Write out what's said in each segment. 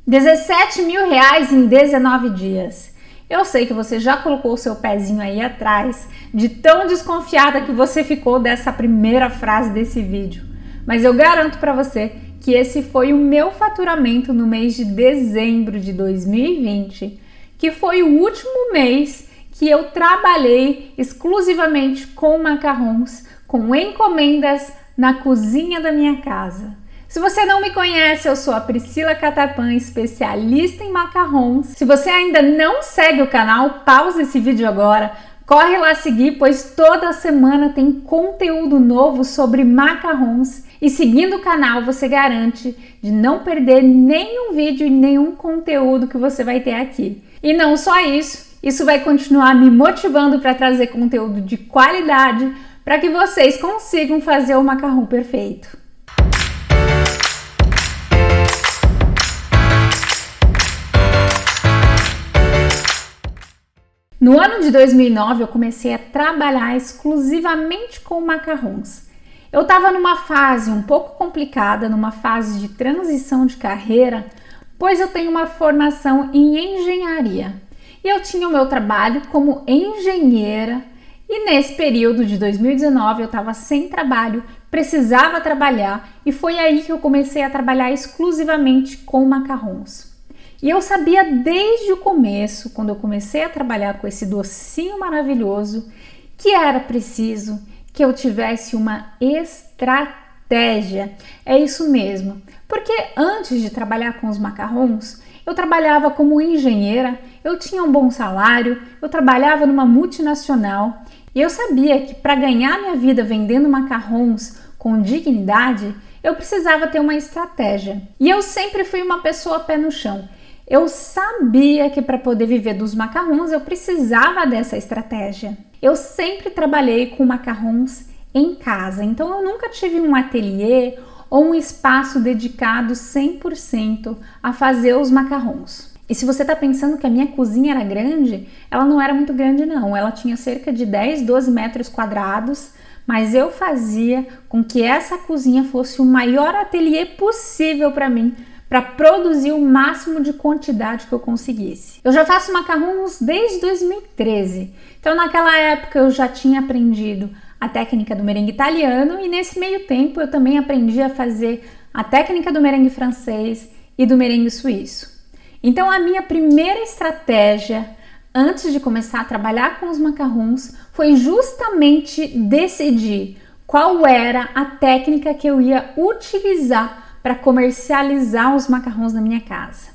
R$17.000 em 19 dias. Eu sei que você já colocou o seu pezinho aí atrás, de tão desconfiada que você ficou dessa primeira frase desse vídeo. Mas eu garanto para você que esse foi o meu faturamento no mês de dezembro de 2020, que foi o último mês que eu trabalhei exclusivamente com macarrons, com encomendas na cozinha da minha casa. Se você não me conhece, eu sou a Priscila Catarpan, especialista em macarrons. Se você ainda não segue o canal, pausa esse vídeo agora, corre lá seguir, pois toda semana tem conteúdo novo sobre macarrons. E seguindo o canal, você garante de não perder nenhum vídeo e nenhum conteúdo que você vai ter aqui. E não só isso vai continuar me motivando para trazer conteúdo de qualidade para que vocês consigam fazer o macarrão perfeito. No ano de 2009, eu comecei a trabalhar exclusivamente com macarrons. Eu estava numa fase um pouco complicada, numa fase de transição de carreira, pois eu tenho uma formação em engenharia. E eu tinha o meu trabalho como engenheira e nesse período de 2019 eu estava sem trabalho, precisava trabalhar e foi aí que eu comecei a trabalhar exclusivamente com macarrons. E eu sabia desde o começo, quando eu comecei a trabalhar com esse docinho maravilhoso, que era preciso que eu tivesse uma estratégia. É isso mesmo, porque antes de trabalhar com os macarrons, eu trabalhava como engenheira, eu tinha um bom salário, eu trabalhava numa multinacional e eu sabia que para ganhar minha vida vendendo macarrons com dignidade, eu precisava ter uma estratégia. E eu sempre fui uma pessoa pé no chão. Eu sabia que para poder viver dos macarrons eu precisava dessa estratégia. Eu sempre trabalhei com macarrons em casa, então eu nunca tive um ateliê ou um espaço dedicado 100% a fazer os macarrons. E se você está pensando que a minha cozinha era grande, ela não era muito grande não, ela tinha cerca de 10, 12 metros quadrados, mas eu fazia com que essa cozinha fosse o maior ateliê possível para mim, para produzir o máximo de quantidade que eu conseguisse. Eu já faço macarrons desde 2013, então naquela época eu já tinha aprendido a técnica do merengue italiano e nesse meio tempo eu também aprendi a fazer a técnica do merengue francês e do merengue suíço. Então a minha primeira estratégia antes de começar a trabalhar com os macarrons foi justamente decidir qual era a técnica que eu ia utilizar para comercializar os macarrons na minha casa.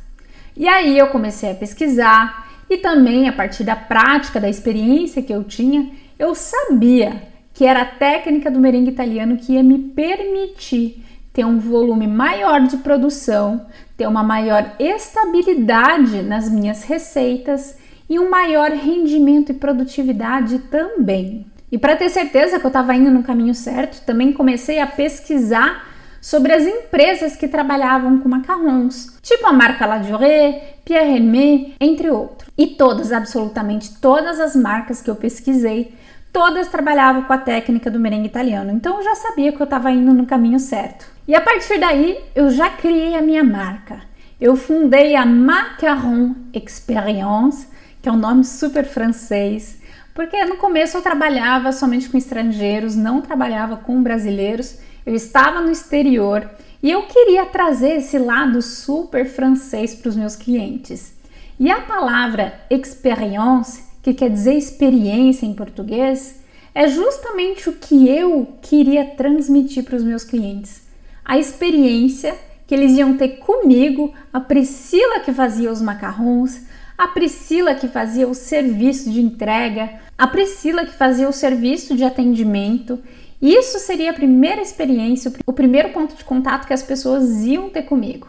E aí eu comecei a pesquisar e também a partir da prática, da experiência que eu tinha, eu sabia que era a técnica do merengue italiano que ia me permitir ter um volume maior de produção, ter uma maior estabilidade nas minhas receitas e um maior rendimento e produtividade também. E para ter certeza que eu estava indo no caminho certo, também comecei a pesquisar sobre as empresas que trabalhavam com macarrons, tipo a marca Ladurée, Pierre Hermé, entre outros. E todas, absolutamente todas as marcas que eu pesquisei, todas trabalhavam com a técnica do merengue italiano, então eu já sabia que eu estava indo no caminho certo. E a partir daí, eu já criei a minha marca. Eu fundei a Macaron Experience, que é um nome super francês, porque no começo eu trabalhava somente com estrangeiros, não trabalhava com brasileiros, eu estava no exterior e eu queria trazer esse lado super francês para os meus clientes. E a palavra expérience, que quer dizer experiência em português, é justamente o que eu queria transmitir para os meus clientes. A experiência que eles iam ter comigo, a Priscila que fazia os macarrons, a Priscila que fazia o serviço de entrega, a Priscila que fazia o serviço de atendimento. Isso seria a primeira experiência, o primeiro ponto de contato que as pessoas iam ter comigo.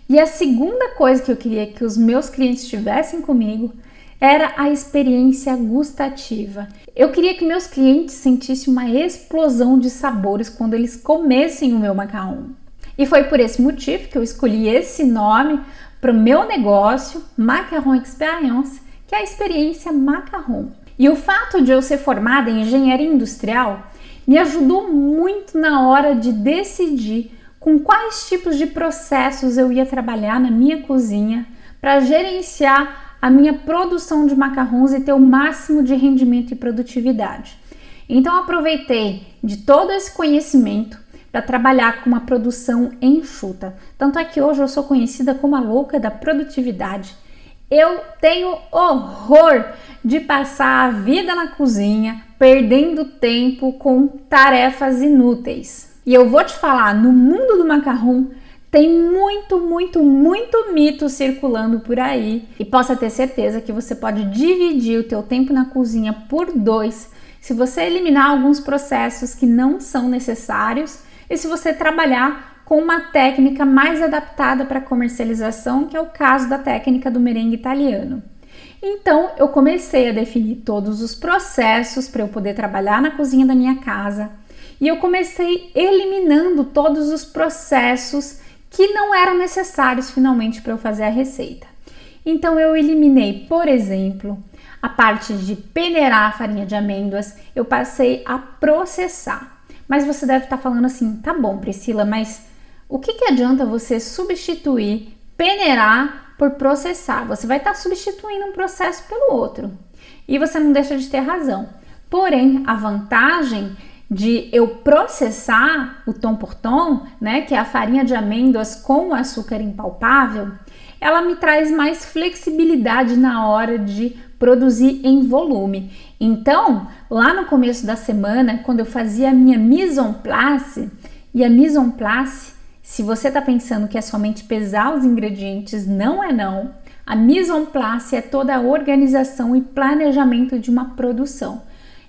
E a segunda coisa que eu queria que os meus clientes tivessem comigo era a experiência gustativa. Eu queria que meus clientes sentissem uma explosão de sabores quando eles comessem o meu macarrão. E foi por esse motivo que eu escolhi esse nome para o meu negócio, Macaron Experience, que é a experiência macarrão. E o fato de eu ser formada em engenharia industrial me ajudou muito na hora de decidir com quais tipos de processos eu ia trabalhar na minha cozinha para gerenciar a minha produção de macarrons e ter o máximo de rendimento e produtividade. Então aproveitei de todo esse conhecimento para trabalhar com uma produção enxuta. Tanto é que hoje eu sou conhecida como a louca da produtividade. Eu tenho horror de passar a vida na cozinha perdendo tempo com tarefas inúteis. E eu vou te falar, no mundo do macarrão tem muito mito circulando por aí. E possa ter certeza que você pode dividir o teu tempo na cozinha por 2 se você eliminar alguns processos que não são necessários e se você trabalhar com uma técnica mais adaptada para comercialização, que é o caso da técnica do merengue italiano. Então, eu comecei a definir todos os processos para eu poder trabalhar na cozinha da minha casa e eu comecei eliminando todos os processos que não eram necessários finalmente para eu fazer a receita. Então, eu eliminei, por exemplo, a parte de peneirar a farinha de amêndoas, eu passei a processar. Mas você deve estar falando assim, tá bom, Priscila, mas o que adianta você substituir peneirar por processar? Você vai estar substituindo um processo pelo outro. E você não deixa de ter razão. Porém, a vantagem de eu processar o tom por tom, né, que é a farinha de amêndoas com o açúcar impalpável, ela me traz mais flexibilidade na hora de produzir em volume. Então, lá no começo da semana, quando eu fazia a minha mise en place, e a mise en place, se você está pensando que é somente pesar os ingredientes, não é não. A mise en place é toda a organização e planejamento de uma produção.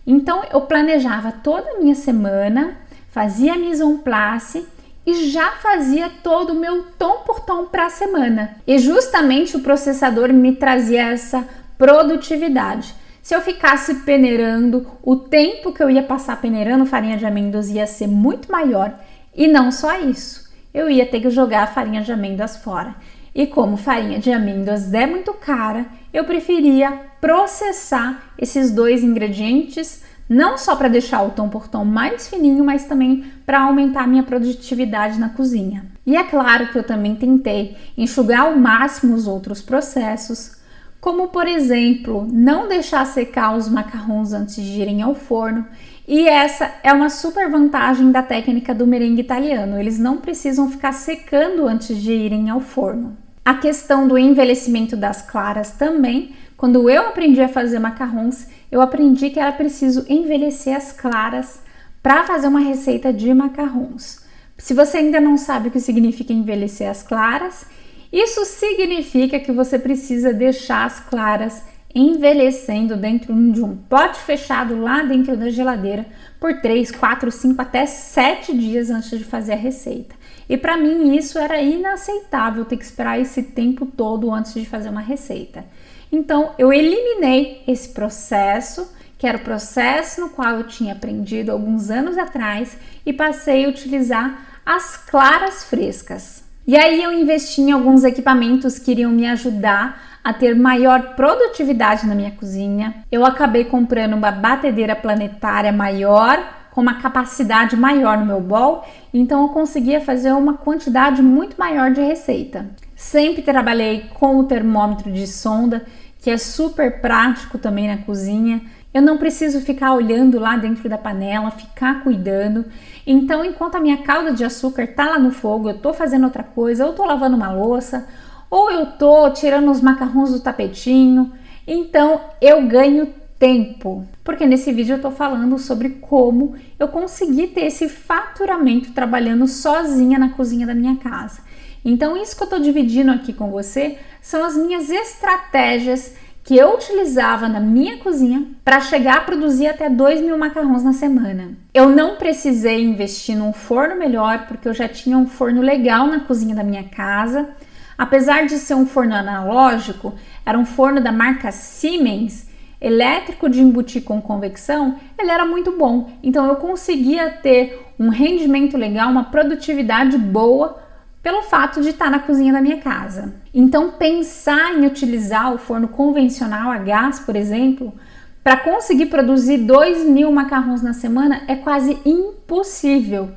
Então, eu planejava toda a minha semana, fazia a mise en place e já fazia todo o meu tom por tom para a semana. E justamente o processador me trazia essa produtividade. Se eu ficasse peneirando, o tempo que eu ia passar peneirando farinha de amêndoas ia ser muito maior. E não só isso, eu ia ter que jogar a farinha de amêndoas fora. E como farinha de amêndoas é muito cara, eu preferia processar esses 2 ingredientes, não só para deixar o tom por tom mais fininho, mas também para aumentar a minha produtividade na cozinha. E é claro que eu também tentei enxugar ao máximo os outros processos, como por exemplo, não deixar secar os macarrons antes de irem ao forno. E essa é uma super vantagem da técnica do merengue italiano, eles não precisam ficar secando antes de irem ao forno. A questão do envelhecimento das claras também, quando eu aprendi a fazer macarrons, eu aprendi que era preciso envelhecer as claras para fazer uma receita de macarrons. Se você ainda não sabe o que significa envelhecer as claras, isso significa que você precisa deixar as claras envelhecendo dentro de um pote fechado lá dentro da geladeira por 3, 4, 5 até 7 dias antes de fazer a receita. E para mim isso era inaceitável, ter que esperar esse tempo todo antes de fazer uma receita. Então eu eliminei esse processo, que era o processo no qual eu tinha aprendido alguns anos atrás, e passei a utilizar as claras frescas. E aí eu investi em alguns equipamentos que iriam me ajudar a ter maior produtividade na minha cozinha. Eu acabei comprando uma batedeira planetária maior, com uma capacidade maior no meu bowl, então eu conseguia fazer uma quantidade muito maior de receita. Sempre trabalhei com o termômetro de sonda, que é super prático também na cozinha. Eu não preciso ficar olhando lá dentro da panela, ficar cuidando. Então, enquanto a minha calda de açúcar tá lá no fogo, eu tô fazendo outra coisa, ou tô lavando uma louça, ou eu tô tirando os macarrons do tapetinho. Então, eu ganho tempo. Porque nesse vídeo eu tô falando sobre como eu consegui ter esse faturamento trabalhando sozinha na cozinha da minha casa. Então, isso que eu tô dividindo aqui com você são as minhas estratégias que eu utilizava na minha cozinha para chegar a produzir até 2.000 macarrons na semana. Eu não precisei investir num forno melhor, porque eu já tinha um forno legal na cozinha da minha casa. Apesar de ser um forno analógico, era um forno da marca Siemens, elétrico de embutir com convecção, ele era muito bom. Então eu conseguia ter um rendimento legal, uma produtividade boa, pelo fato de estar na cozinha da minha casa. Então, pensar em utilizar o forno convencional a gás, por exemplo, para conseguir produzir 2.000 macarrons na semana é quase impossível.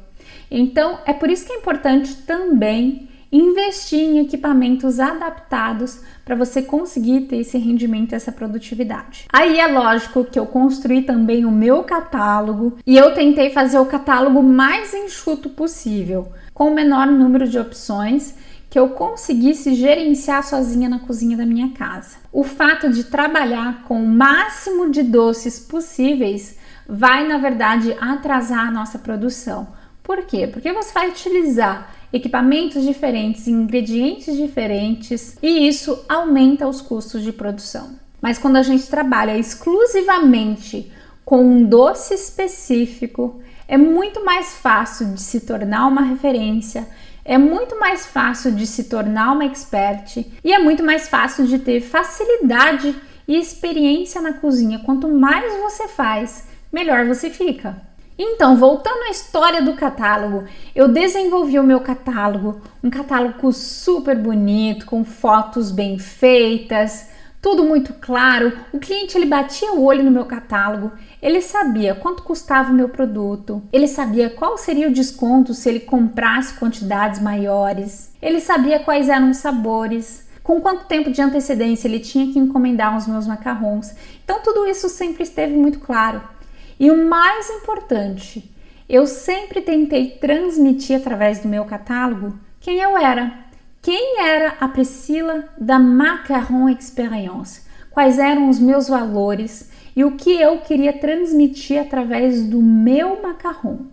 Então, é por isso que é importante também investir em equipamentos adaptados para você conseguir ter esse rendimento, essa produtividade. Aí é lógico que eu construí também o meu catálogo e eu tentei fazer o catálogo mais enxuto possível, com o menor número de opções que eu conseguisse gerenciar sozinha na cozinha da minha casa. O fato de trabalhar com o máximo de doces possíveis vai, na verdade, atrasar a nossa produção. Por quê? Porque você vai utilizar equipamentos diferentes, ingredientes diferentes e isso aumenta os custos de produção. Mas quando a gente trabalha exclusivamente com um doce específico, é muito mais fácil de se tornar uma referência, é muito mais fácil de se tornar uma expert e é muito mais fácil de ter facilidade e experiência na cozinha. Quanto mais você faz, melhor você fica. Então, voltando à história do catálogo, eu desenvolvi o meu catálogo, um catálogo super bonito, com fotos bem feitas, tudo muito claro. O cliente ele batia o olho no meu catálogo, ele sabia quanto custava o meu produto, ele sabia qual seria o desconto se ele comprasse quantidades maiores, ele sabia quais eram os sabores, com quanto tempo de antecedência ele tinha que encomendar os meus macarrons. Então, tudo isso sempre esteve muito claro. E o mais importante, eu sempre tentei transmitir através do meu catálogo quem eu era. Quem era a Priscila da Macaron Experience? Quais eram os meus valores e o que eu queria transmitir através do meu macarrão?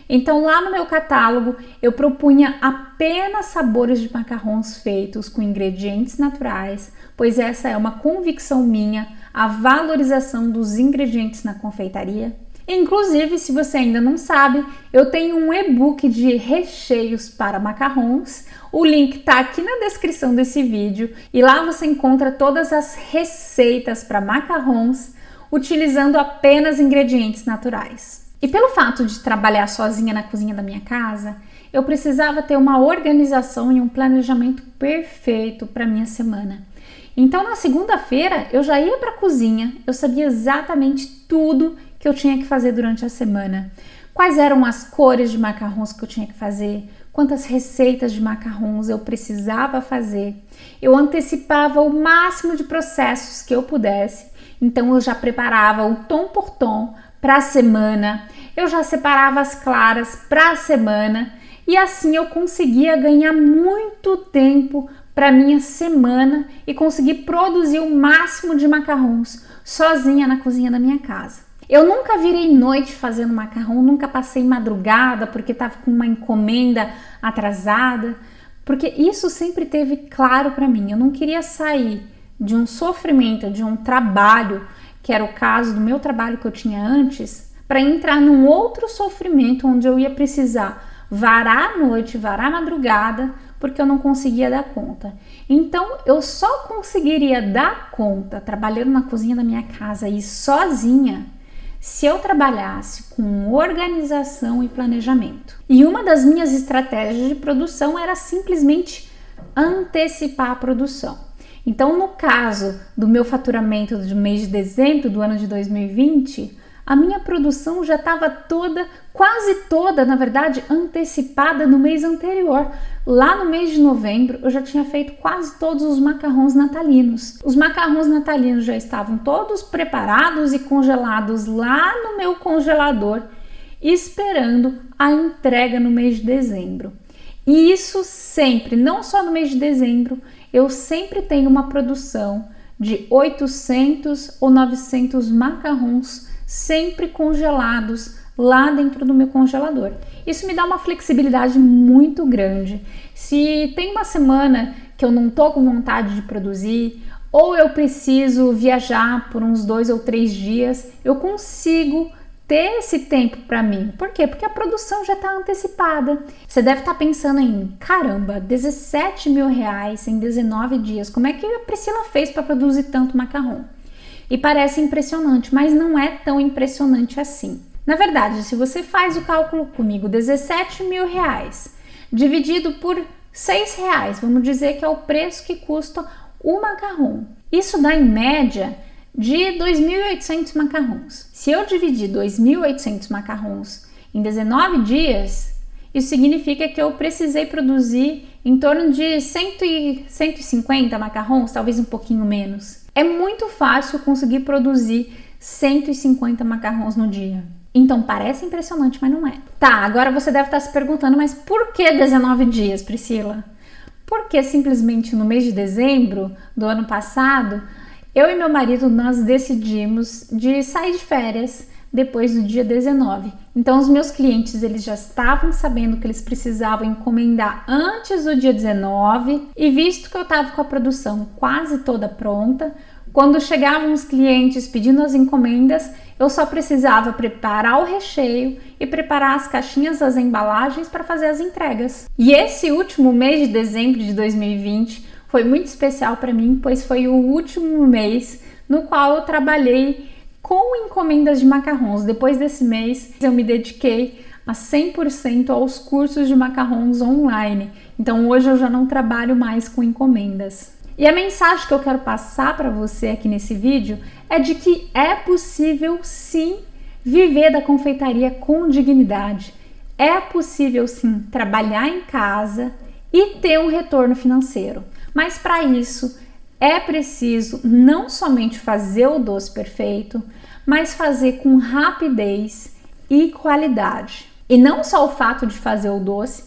Então, lá no meu catálogo, eu propunha apenas sabores de macarrons feitos com ingredientes naturais, pois essa é uma convicção minha, a valorização dos ingredientes na confeitaria. Inclusive, se você ainda não sabe, eu tenho um e-book de recheios para macarrons. O link está aqui na descrição desse vídeo e lá você encontra todas as receitas para macarrons utilizando apenas ingredientes naturais. E pelo fato de trabalhar sozinha na cozinha da minha casa, eu precisava ter uma organização e um planejamento perfeito para minha semana. Então, na segunda-feira, eu já ia para a cozinha, eu sabia exatamente tudo que eu tinha que fazer durante a semana. Quais eram as cores de macarrons que eu tinha que fazer, quantas receitas de macarrons eu precisava fazer. Eu antecipava o máximo de processos que eu pudesse, então eu já preparava o tom por tom para a semana, eu já separava as claras para a semana e assim eu conseguia ganhar muito tempo para minha semana e conseguir produzir o máximo de macarrons sozinha na cozinha da minha casa. Eu nunca virei noite fazendo macarrão, nunca passei madrugada porque estava com uma encomenda atrasada, porque isso sempre teve claro para mim. Eu não queria sair de um sofrimento, de um trabalho, que era o caso do meu trabalho que eu tinha antes, para entrar num outro sofrimento onde eu ia precisar varar a noite, varar a madrugada, porque eu não conseguia dar conta. Então, eu só conseguiria dar conta trabalhando na cozinha da minha casa e sozinha se eu trabalhasse com organização e planejamento. E uma das minhas estratégias de produção era simplesmente antecipar a produção. Então, no caso do meu faturamento do mês de dezembro do ano de 2020, a minha produção já estava quase toda, na verdade, antecipada no mês anterior. Lá no mês de novembro, eu já tinha feito quase todos os macarrons natalinos. Os macarrons natalinos já estavam todos preparados e congelados lá no meu congelador, esperando a entrega no mês de dezembro. E isso sempre, não só no mês de dezembro, eu sempre tenho uma produção de 800 ou 900 macarrons sempre congelados lá dentro do meu congelador. Isso me dá uma flexibilidade muito grande. Se tem uma semana que eu não tô com vontade de produzir, ou eu preciso viajar por uns 2 ou 3 dias, eu consigo ter esse tempo para mim. Por quê? Porque a produção já está antecipada. Você deve estar pensando em, caramba, 17 mil reais em 19 dias. Como é que a Priscila fez para produzir tanto macarrão? E parece impressionante, mas não é tão impressionante assim. Na verdade, se você faz o cálculo comigo, 17 mil reais dividido por 6 reais, vamos dizer que é o preço que custa o macarrão. Isso dá em média de 2.800 macarrons. Se eu dividir 2.800 macarrons em 19 dias, Isso significa que eu precisei produzir em torno de 150 macarrons, talvez um pouquinho menos. É muito fácil conseguir produzir 150 macarrons no dia. Então parece impressionante, mas não é. Tá, agora você deve estar se perguntando, mas por que 19 dias, Priscila? Porque simplesmente no mês de dezembro do ano passado, eu e meu marido, nós decidimos de sair de férias depois do dia 19. Então os meus clientes, eles já estavam sabendo que eles precisavam encomendar antes do dia 19, e visto que eu estava com a produção quase toda pronta, quando chegavam os clientes pedindo as encomendas, eu só precisava preparar o recheio e preparar as caixinhas das embalagens para fazer as entregas. E esse último mês de dezembro de 2020 foi muito especial para mim, pois foi o último mês no qual eu trabalhei com encomendas de macarrons. Depois desse mês, eu me dediquei a 100% aos cursos de macarrons online. Então hoje eu já não trabalho mais com encomendas. E a mensagem que eu quero passar para você aqui nesse vídeo é de que é possível sim viver da confeitaria com dignidade. É possível sim trabalhar em casa e ter um retorno financeiro. Mas para isso é preciso não somente fazer o doce perfeito, mas fazer com rapidez e qualidade. E não só o fato de fazer o doce,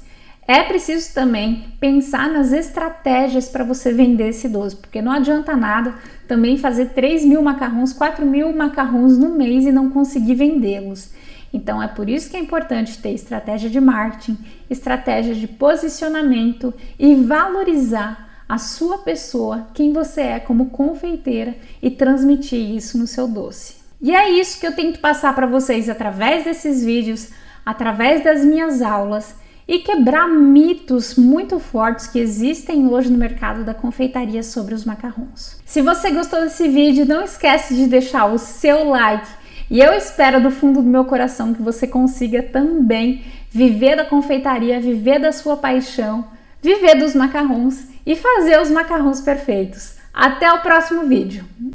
é preciso também pensar nas estratégias para você vender esse doce, porque não adianta nada também fazer 3.000 macarrons, 4.000 macarrons no mês e não conseguir vendê-los. Então é por isso que é importante ter estratégia de marketing, estratégia de posicionamento e valorizar a sua pessoa, quem você é como confeiteira, e transmitir isso no seu doce. E é isso que eu tento passar para vocês através desses vídeos, através das minhas aulas, e quebrar mitos muito fortes que existem hoje no mercado da confeitaria sobre os macarrons. Se você gostou desse vídeo, não esquece de deixar o seu like, e eu espero do fundo do meu coração que você consiga também viver da confeitaria, viver da sua paixão, viver dos macarrons e fazer os macarrons perfeitos. Até o próximo vídeo!